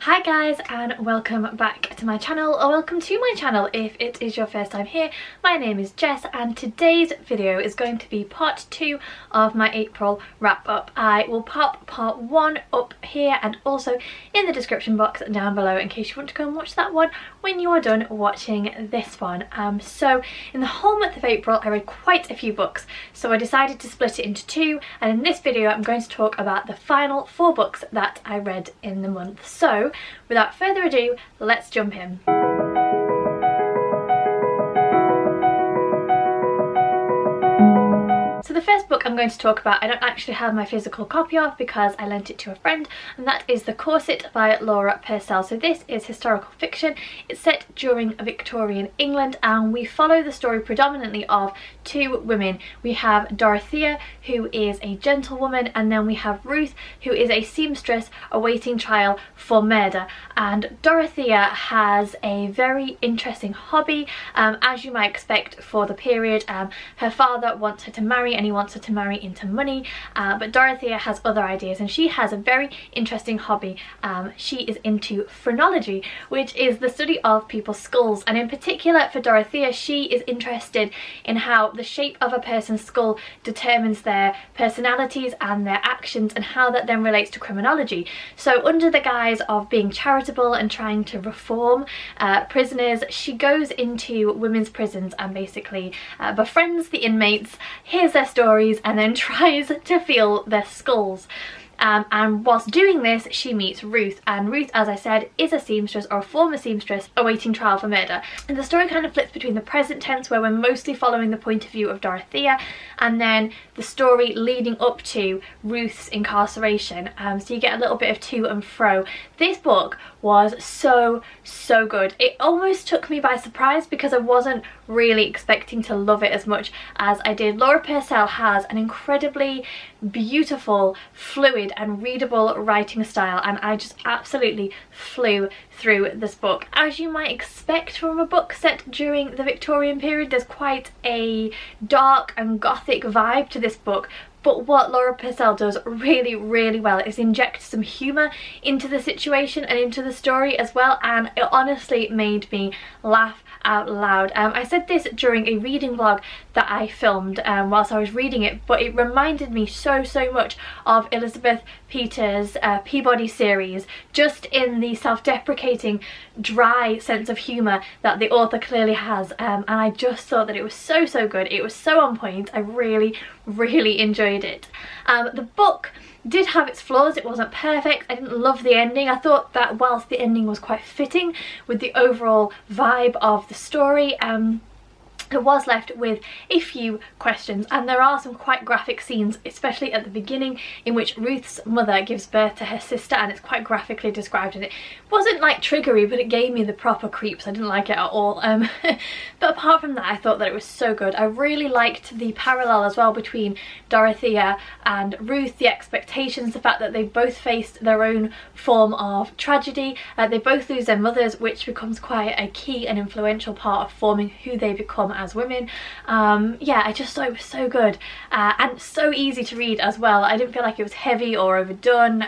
Hi guys, and welcome back to my channel, or welcome to my channel if it is your first time here. My name is Jess and today's video is going to be part 2 of my April wrap up. I will pop part 1 up here and also in the description box down below in case you want to go and watch that one when you are done watching this one. So in the whole month of April I read quite a few books, so I decided to split it into 2, and in this video I'm going to talk about the final 4 books that I read in the month. So without further ado, let's jump in. So the first book I'm going to talk about I don't actually have my physical copy of because I lent it to a friend, and that is The Corset by Laura Purcell. So this is historical fiction. It's set during Victorian England and we follow the story predominantly of 2 women. We have Dorothea, who is a gentlewoman, and then we have Ruth, who is a seamstress awaiting trial for murder. And Dorothea has a very interesting hobby, as you might expect for the period. Her father wants her to marry, and he wants her to marry into money, but Dorothea has other ideas and she has a very interesting hobby. She is into phrenology, which is the study of people's skulls, and in particular for Dorothea she is interested in how the shape of a person's skull determines their personalities and their actions, and how that then relates to criminology. So under the guise of being charitable and trying to reform prisoners, she goes into women's prisons and basically befriends the inmates, hears their stories, and then tries to feel their skulls. And whilst doing this she meets Ruth, and Ruth, as I said, is a seamstress, or a former seamstress, awaiting trial for murder. And the story kind of flips between the present tense, where we're mostly following the point of view of Dorothea, and then the story leading up to Ruth's incarceration. So you get a little bit of to and fro. This book was so good. It almost took me by surprise because I wasn't really expecting to love it as much as I did. Laura Purcell has an incredibly beautiful, fluid and readable writing style, and I just absolutely flew through this book. As you might expect from a book set during the Victorian period, there's quite a dark and gothic vibe to this book, but what Laura Purcell does really well is inject some humour into the situation and into the story as well, and it honestly made me laugh out loud. I said this during a reading vlog that I filmed whilst I was reading it, but it reminded me so much of Elizabeth Peters' Peabody series, just in the self-deprecating, dry sense of humour that the author clearly has, and I just thought that it was so good. It was so on point. I really enjoyed it. The book did have its flaws. It wasn't perfect. I didn't love the ending. I thought that whilst the ending was quite fitting with the overall vibe of the story, I was left with a few questions, and there are some quite graphic scenes, especially at the beginning, in which Ruth's mother gives birth to her sister, and it's quite graphically described, and it wasn't like triggery, but it gave me the proper creeps. I didn't like it at all. But apart from that, I thought that it was so good. I really liked the parallel as well between Dorothea and Ruth, the expectations, the fact that they both faced their own form of tragedy. They both lose their mothers, which becomes quite a key and influential part of forming who they become as women. Yeah, I just thought it was so good, and so easy to read as well. I didn't feel like it was heavy or overdone.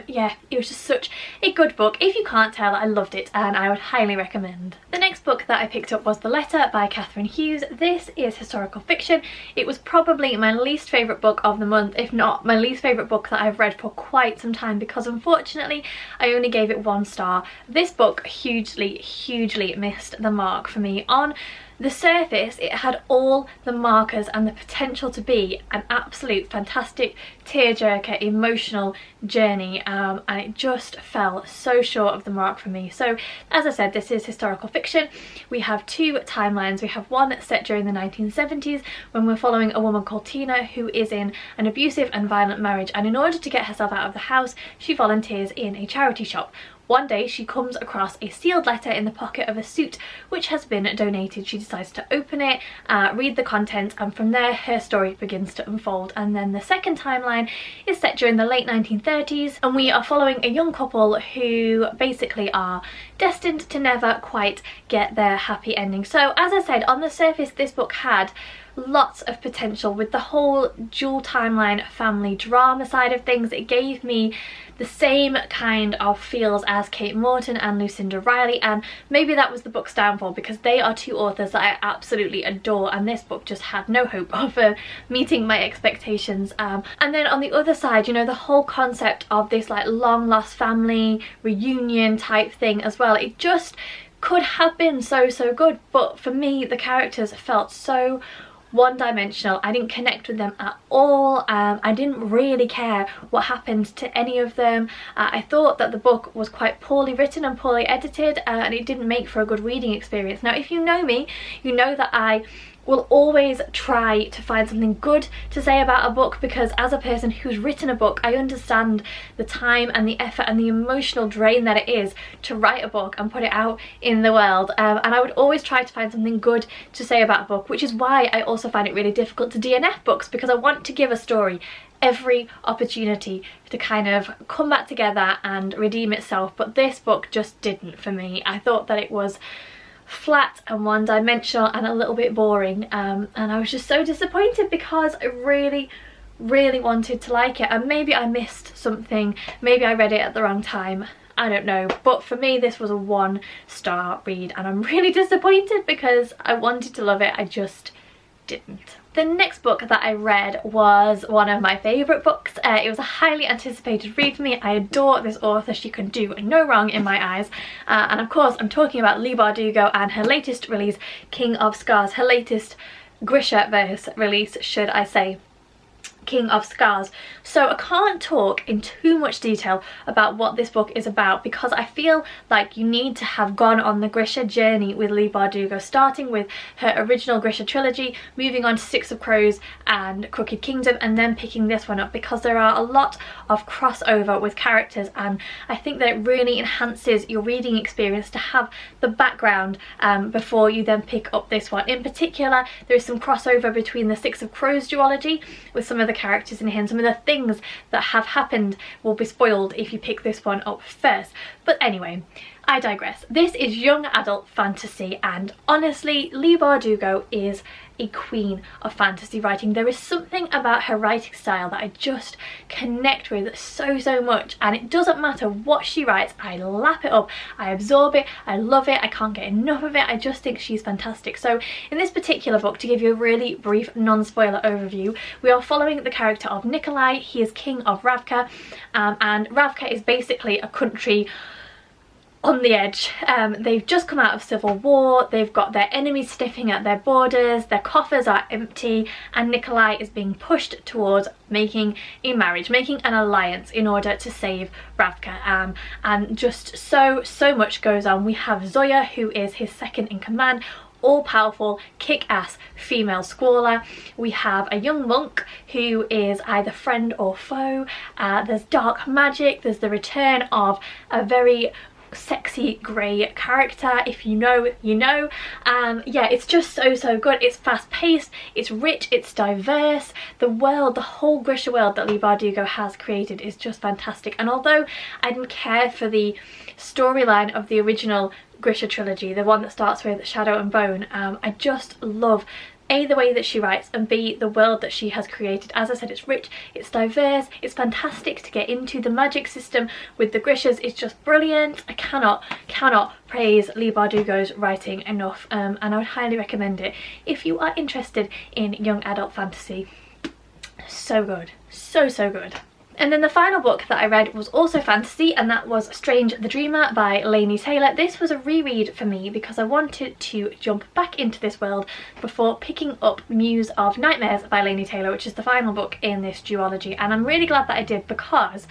Yeah, it was just such a good book. If you can't tell, I loved it and I would highly recommend. The next book that I picked up was The Letter by Kathryn Hughes. This is historical fiction. It was probably my least favourite book of the month, if not my least favourite book that I've read for quite some time, because unfortunately I only gave it 1 star. This book hugely missed the mark for me. On the surface it had all the markers and the potential to be an absolute fantastic tearjerker emotional journey, and it just fell so short of the mark for me. So as I said, this is historical fiction. We have 2 timelines. We have one set during the 1970s when we're following a woman called Tina who is in an abusive and violent marriage, and in order to get herself out of the house she volunteers in a charity shop. One day she comes across a sealed letter in the pocket of a suit which has been donated. She decides to open it, read the contents, and from there her story begins to unfold. And then the second timeline is set during the late 1930s, and we are following a young couple who basically are destined to never quite get their happy ending. So as I said, on the surface this book had lots of potential with the whole dual timeline family drama side of things. It gave me the same kind of feels as Kate Morton and Lucinda Riley, and maybe that was the book's downfall because they are two authors that I absolutely adore, and this book just had no hope of meeting my expectations. And then on the other side, you know, the whole concept of this like long lost family reunion type thing as well, it just could have been so good, but for me the characters felt so one-dimensional. I didn't connect with them at all. I didn't really care what happened to any of them. I thought that the book was quite poorly written and poorly edited, and it didn't make for a good reading experience. Now if you know me, you know that I will always try to find something good to say about a book, because as a person who's written a book, I understand the time and the effort and the emotional drain that it is to write a book and put it out in the world, and I would always try to find something good to say about a book, which is why I also find it really difficult to DNF books, because I want to give a story every opportunity to kind of come back together and redeem itself, but this book just didn't for me. I thought that it was flat and one-dimensional and a little bit boring, and I was just so disappointed because I really wanted to like it, and maybe I missed something, maybe I read it at the wrong time, I don't know, but for me this was a 1-star read, and I'm really disappointed because I wanted to love it, I just didn't. The next book that I read was one of my favourite books. It was a highly anticipated read for me. I adore this author, she can do no wrong in my eyes, and of course I'm talking about Leigh Bardugo and her latest release, King of Scars, her latest Grisha-verse release, should I say. King of Scars. So I can't talk in too much detail about what this book is about because I feel like you need to have gone on the Grisha journey with Leigh Bardugo, starting with her original Grisha trilogy, moving on to Six of Crows and Crooked Kingdom, and then picking this one up, because there are a lot of crossover with characters, and I think that it really enhances your reading experience to have the background before you then pick up this one. In particular, there is some crossover between the Six of Crows duology with some of the characters in here, and some of the things that have happened will be spoiled if you pick this one up first. But anyway, I digress. This is young adult fantasy, and honestly Leigh Bardugo is a queen of fantasy writing. There is something about her writing style that I just connect with so much, and it doesn't matter what she writes, I lap it up, I absorb it, I love it, I can't get enough of it. I just think she's fantastic. So in this particular book, to give you a really brief non-spoiler overview, we are following the character of Nikolai. He is king of Ravka, and Ravka is basically a country on the edge. They've just come out of civil war, they've got their enemies sniffing at their borders, their coffers are empty, and Nikolai is being pushed towards making a marriage, making an alliance in order to save Ravka, and just so much goes on. We have Zoya, who is his second in command, all-powerful, kick-ass female squaller. We have a young monk who is either friend or foe. There's dark magic, there's the return of a very sexy grey character. If you know, you know. Yeah, it's just so good. It's fast-paced, it's rich, it's diverse. The world, the whole Grisha world that Leigh Bardugo has created is just fantastic, and although I didn't care for the storyline of the original Grisha trilogy, the one that starts with Shadow and Bone, I just love A, the way that she writes, and B, the world that she has created. As I said, it's rich, it's diverse, it's fantastic to get into. The magic system with the Grishas is just brilliant. I cannot praise Leigh Bardugo's writing enough, and I would highly recommend it if you are interested in young adult fantasy. So good, so good. And then the final book that I read was also fantasy, and that was Strange the Dreamer by Laini Taylor. This was a reread for me because I wanted to jump back into this world before picking up Muse of Nightmares by Laini Taylor, which is the final book in this duology, and I'm really glad that I did, because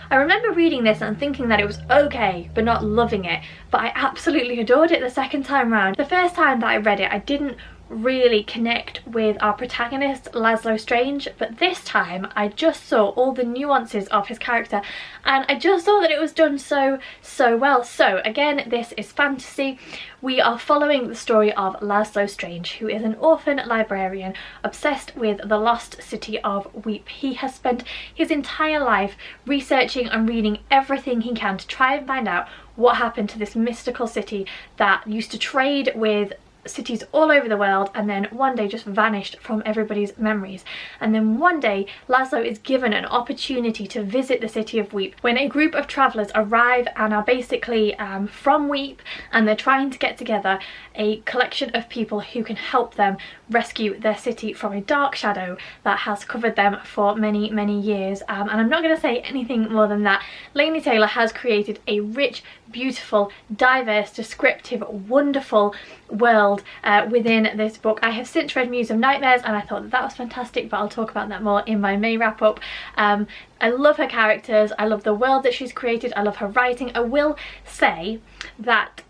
I remember reading this and thinking that it was okay but not loving it, but I absolutely adored it the second time round. The first time that I read it, I didn't really connect with our protagonist Laszlo Strange, but this time I just saw all the nuances of his character, and I just thought that it was done so well. So again, this is fantasy. We are following the story of Laszlo Strange, who is an orphan librarian obsessed with the lost city of Weep. He has spent his entire life researching and reading everything he can to try and find out what happened to this mystical city that used to trade with cities all over the world and then one day just vanished from everybody's memories. And then one day Laszlo is given an opportunity to visit the city of Weep when a group of travellers arrive and are basically from Weep, and they're trying to get together a collection of people who can help them rescue their city from a dark shadow that has covered them for many years. And I'm not going to say anything more than that. Laini Taylor has created a rich, beautiful, diverse, descriptive, wonderful world within this book. I have since read Muse of Nightmares and I thought that was fantastic, but I'll talk about that more in my May wrap up. I love her characters, I love the world that she's created, I love her writing. I will say that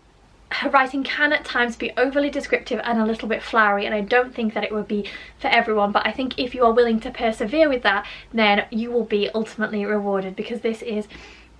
her writing can at times be overly descriptive and a little bit flowery, and I don't think that it would be for everyone, but I think if you are willing to persevere with that, then you will be ultimately rewarded, because this is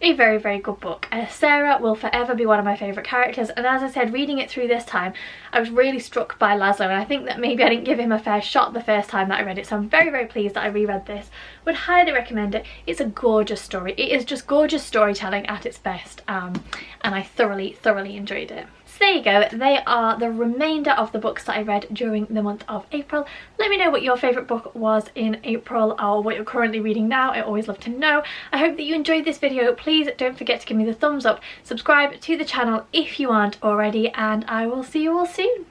a very good book. Sarah will forever be one of my favourite characters, and as I said, reading it through this time, I was really struck by Laszlo, and I think that maybe I didn't give him a fair shot the first time that I read it, so I'm very pleased that I reread this. Would highly recommend it. It's a gorgeous story. It is just gorgeous storytelling at its best, and I thoroughly enjoyed it. So there you go, they are the remainder of the books that I read during the month of April. Let me know what your favourite book was in April or what you're currently reading now. I always love to know. I hope that you enjoyed this video. Please don't forget to give me the thumbs up, subscribe to the channel if you aren't already, and I will see you all soon.